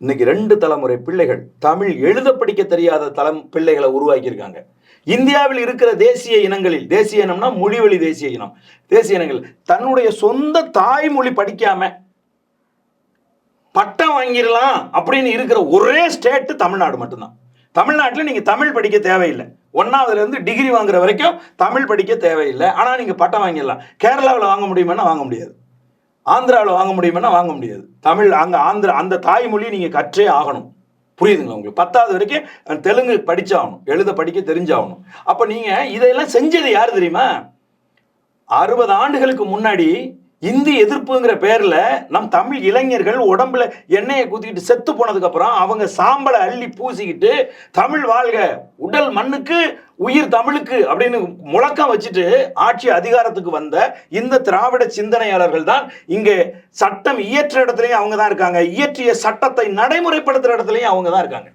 இன்னைக்கு 2 தலைமுறை பிள்ளைகள் தமிழ் எழுத படிக்க தெரியாத பிள்ளைகளை உருவாக்கியிருக்காங்க. இந்தியாவில் இருக்கிற தேசிய இனங்களில், தேசிய இனம்னா மொழிவழி தேசிய இனம், தேசிய இனங்கள் தன்னுடைய சொந்த தாய்மொழி படிக்காம பட்டம் வாங்கிடலாம் அப்படின்னு இருக்கிற ஒரே ஸ்டேட் தமிழ்நாடு மட்டும்தான். தமிழ்நாட்டில் நீங்க தமிழ் படிக்க தேவையில்லை. 1ஆவதுல இருந்து டிகிரி வாங்குற வரைக்கும் தமிழ் படிக்க தேவையில்லை. ஆனா நீங்க பட்டம் வாங்கிடலாம். கேரளாவில் வாங்க முடியுமானா வாங்க முடியாது. ஆந்திராவில் வாங்க முடியுமானா வாங்க முடியாது. தமிழ் அங்கே அந்த தாய்மொழி நீங்கள் கற்றே ஆகணும். புரியுதுங்களா உங்களுக்கு? 10வது வரைக்கும் தெலுங்கு படிச்சாகணும், எழுத படிக்க தெரிஞ்சாகணும். அப்போ நீங்கள் இதையெல்லாம் செஞ்சது யார் தெரியுமா? 60 ஆண்டுகளுக்கு முன்னாடி இந்தி எதிர்ப்புங்கிற பேரில் நம் தமிழ் இளைஞர்கள் உடம்புல எண்ணெயை குத்திக்கிட்டு செத்து போனதுக்கு அப்புறம் அவங்க சாம்பலை அள்ளி பூசிக்கிட்டு தமிழ் வாழ்க, உடல் மண்ணுக்கு உயிர் தமிழுக்கு அப்படின்னு முழக்கம் வச்சுட்டு ஆட்சி அதிகாரத்துக்கு வந்த இந்த திராவிட சிந்தனையாளர்கள் தான் இங்கே சட்டம் இயற்ற இடத்துலையும் அவங்க தான் இருக்காங்க, இயற்றிய சட்டத்தை நடைமுறைப்படுத்துகிற இடத்துலையும் அவங்க தான் இருக்காங்க.